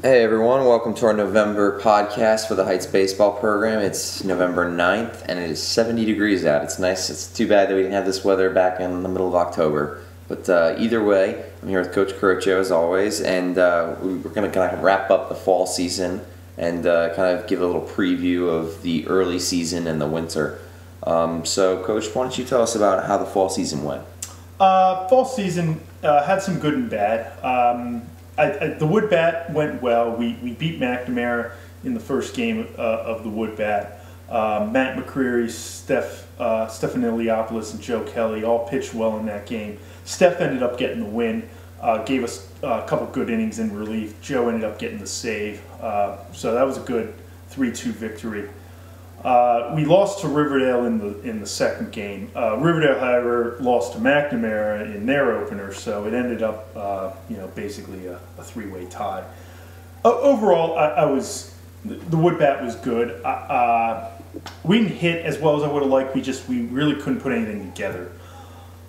Hey everyone, welcome to our November podcast for the Heights baseball program. It's November 9th and it is 70 degrees out. It's nice. It's too bad that we didn't have this weather back in the middle of October. But either way, I'm here with Coach Carocho as always, and we're going to kind of wrap up the fall season and kind of give a little preview of the early season and the winter. So Coach, why don't you tell us about how the fall season went? Fall season had some good and bad. The Wood Bat went well. We beat McNamara in the first game of the Wood Bat. Matt McCreary, Stefan Iliopoulos, and Joe Kelly all pitched well in that game. Steph ended up getting the win, gave us a couple good innings in relief. Joe ended up getting the save. So that was a good 3-2 victory. We lost to Riverdale in the second game. Riverdale, however, lost to McNamara in their opener, so it ended up, basically a three-way tie. Overall, the Wood Bat was good. We didn't hit as well as I would have liked. We really couldn't put anything together.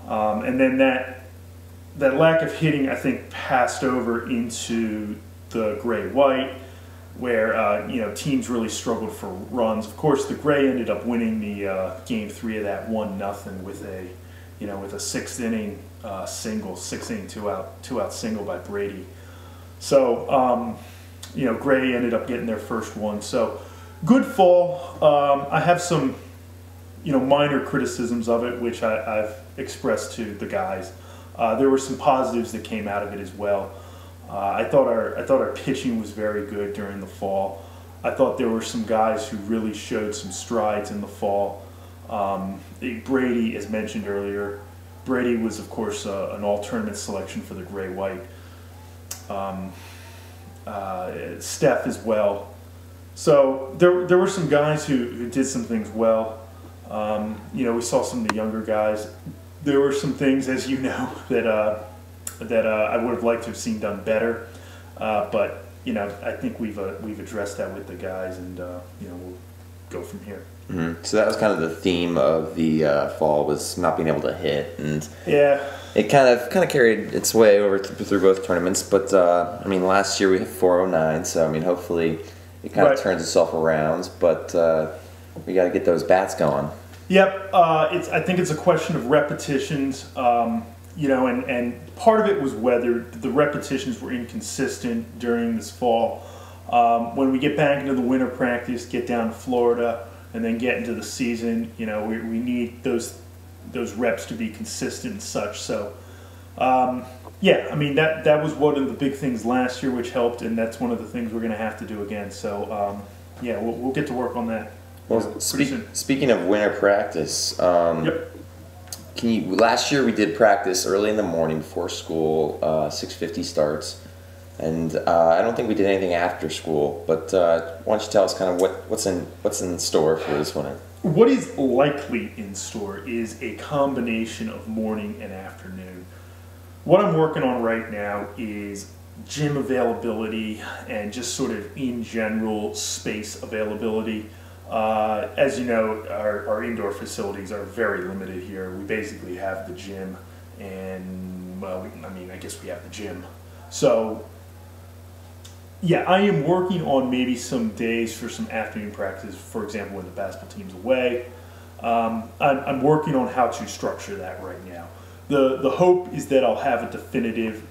And then that lack of hitting, I think, passed over into the gray-white, where teams really struggled for runs. Of course, the Gray ended up winning the game 3 of that 1-0 with a sixth inning single, 6-inning two out single by Brady. So Gray ended up getting their first one. So good fall. I have some minor criticisms of it, which I've expressed to the guys. There were some positives that came out of it as well. I thought our pitching was very good during the fall. I thought there were some guys who really showed some strides in the fall. Brady, as mentioned earlier, Brady was, of course, an all-tournament selection for the Gray-White. Steph as well. So there were some guys who did some things well. We saw some of the younger guys. There were some things, as you know, that I would have liked to have seen done better, but I think we've addressed that with the guys, and we'll go from here. Mm-hmm. So that was kind of the theme of the fall, was not being able to hit, and yeah, it kind of carried its way over through both tournaments. But last year we had 409, so hopefully it kind of turns itself around. But we got to get those bats going. Yep, I think it's a question of repetitions. And part of it was weather. The repetitions were inconsistent during this fall. When we get back into the winter practice, get down to Florida, and then get into the season, we need those reps to be consistent and such. So, that was one of the big things last year, which helped, and that's one of the things we're going to have to do again. So, we'll get to work on that. Well, speaking of winter practice, yep. Last year we did practice early in the morning before school, 6:50 starts, and I don't think we did anything after school. But why don't you tell us kind of what's in store for this winter? What is likely in store is a combination of morning and afternoon. What I'm working on right now is gym availability and just sort of in general space availability. As you know, our indoor facilities are very limited here. We basically have the gym and, I guess we have the gym. So, yeah, I am working on maybe some days for some afternoon practice, for example, when the basketball team's away. I'm working on how to structure that right now. The hope is that I'll have a definitive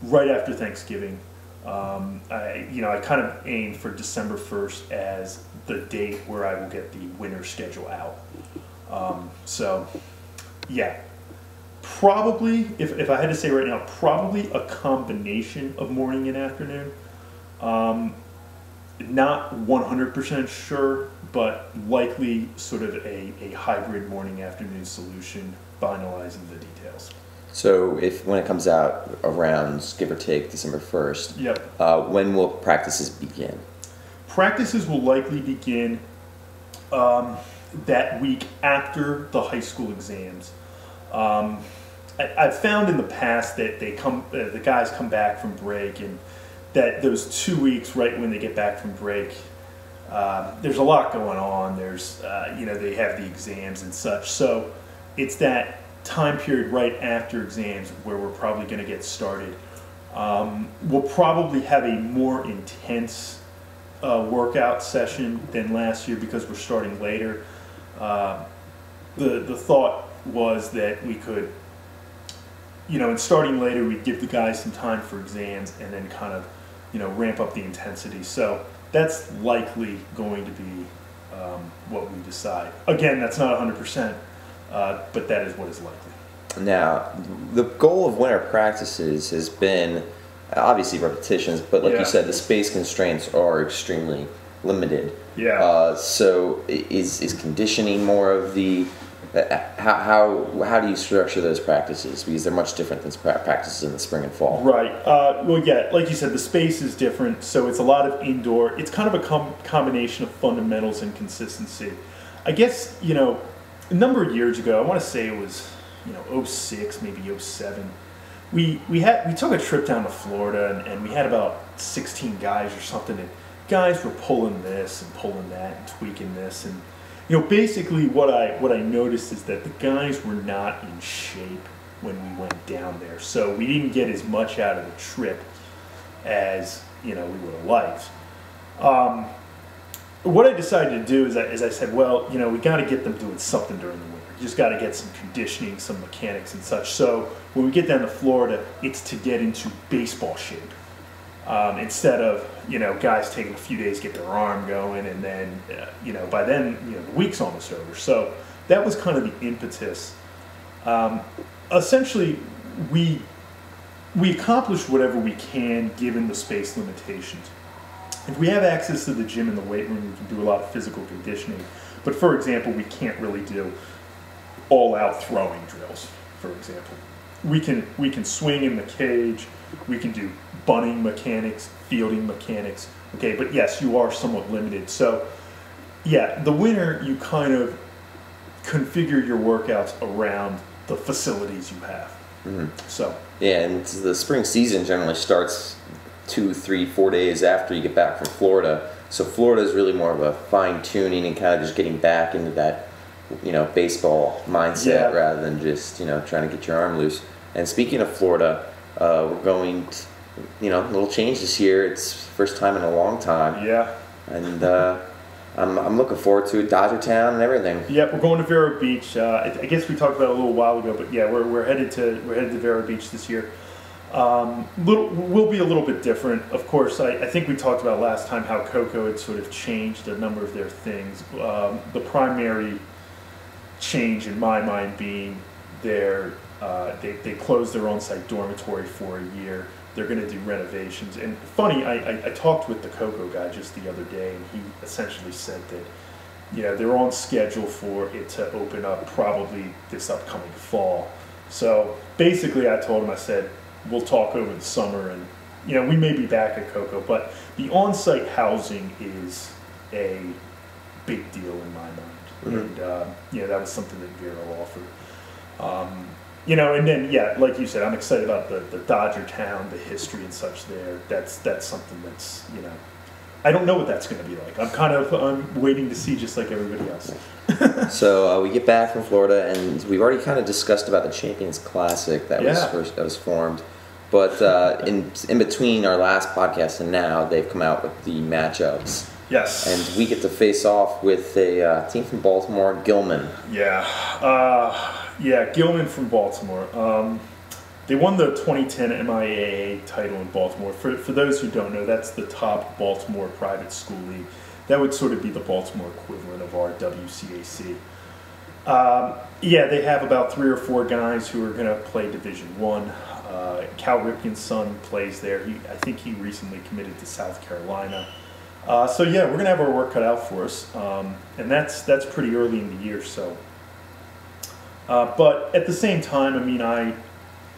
right after Thanksgiving. I kind of aim for December 1st as the date where I will get the winter schedule out. Probably, if I had to say right now, probably a combination of morning and afternoon. Not 100% sure, but likely sort of a hybrid morning-afternoon solution, finalizing the details. So when it comes out around, give or take, December 1st, yep. When will practices begin? Practices will likely begin that week after the high school exams. I've found in the past that the guys come back from break, and that those 2 weeks right when they get back from break, there's a lot going on. There's they have the exams and such, so it's that time period right after exams where we're probably going to get started. We'll probably have a more intense workout session than last year because we're starting later. The thought was that we could, in starting later, we'd give the guys some time for exams and then kind of, ramp up the intensity. So that's likely going to be what we decide. Again, that's not 100%, but that is what is likely. Now, the goal of winter practices has been obviously repetitions, but like you said, the space constraints are extremely limited. Yeah. So is conditioning more of the how do you structure those practices? Because they're much different than practices in the spring and fall. Right. Well, yeah, like you said, the space is different, so it's a lot of indoor. It's kind of a combination of fundamentals and consistency. I guess, a number of years ago, I want to say it was, 06, maybe 07, we took a trip down to Florida and we had about 16 guys or something, and guys were pulling this and pulling that and tweaking this, and basically what I noticed is that the guys were not in shape when we went down there, so we didn't get as much out of the trip as we would have liked. What I decided to do is I said, well, we got to get them doing something during the winter. You just got to get some conditioning, some mechanics and such. So when we get down to Florida, it's to get into baseball shape. Instead of, guys taking a few days to get their arm going, and then, by then, the week's almost over. So that was kind of the impetus. Essentially, we accomplish whatever we can given the space limitations. If we have access to the gym and the weight room, we can do a lot of physical conditioning. But for example, we can't really do all-out throwing drills, for example. We can swing in the cage, we can do bunting mechanics, fielding mechanics, okay, but yes, you are somewhat limited. So, yeah, the winter, you kind of configure your workouts around the facilities you have. Mm-hmm. So. Yeah, and the spring season generally starts 2, 3, 4 days after you get back from Florida. So Florida is really more of a fine-tuning and kind of just getting back into that, baseball mindset rather than just, trying to get your arm loose. And speaking of Florida, we're going to, a little change this year. It's first time in a long time. Yeah. And I'm looking forward to it, Dodger Town and everything. Yep, we're going to Vero Beach. I guess we talked about it a little while ago, but yeah, we're headed to Vero Beach this year. Will be a little bit different. Of course, I think we talked about last time how Cocoa had sort of changed a number of their things. The primary change in my mind being they closed their on-site dormitory for a year. They're going to do renovations. And funny, I talked with the Cocoa guy just the other day, and he essentially said that they're on schedule for it to open up probably this upcoming fall. So basically, I told him, I said, we'll talk over the summer, and we may be back at Cocoa, but the on-site housing is a big deal in my mind. Mm-hmm. And that was something that Vero offered. And then like you said, I'm excited about the Dodger Town, the history and such there. That's something that's I don't know what that's going to be like. I'm waiting to see, just like everybody else. So we get back from Florida, and we've already kind of discussed about the Champions Classic that was formed. But in between our last podcast and now, they've come out with the matchups. Yes. And we get to face off with a team from Baltimore, Gilman. Yeah. Gilman from Baltimore. They won the 2010 MIAA title in Baltimore. For those who don't know, that's the top Baltimore private school league. That would sort of be the Baltimore equivalent of our WCAC. They have about 3 or 4 guys who are going to play Division I. Cal Ripken's son plays there. I think he recently committed to South Carolina. We're going to have our work cut out for us, and that's pretty early in the year. So, but at the same time, I mean,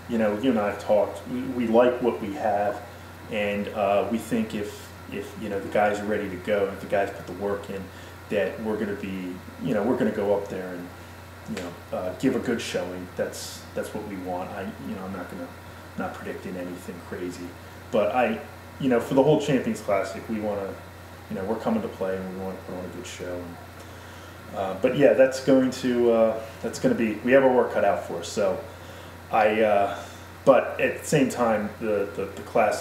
you and I have talked. We like what we have, and we think if the guys are ready to go, if the guys put the work in, that we're going to be, we're going to go up there and give a good showing. That's what we want. I'm not predicting anything crazy, but for the whole Champions Classic, we want to. We're coming to play, and we want to put on a good show. that's going to be. We have our work cut out for us. So, but but at the same time, the classic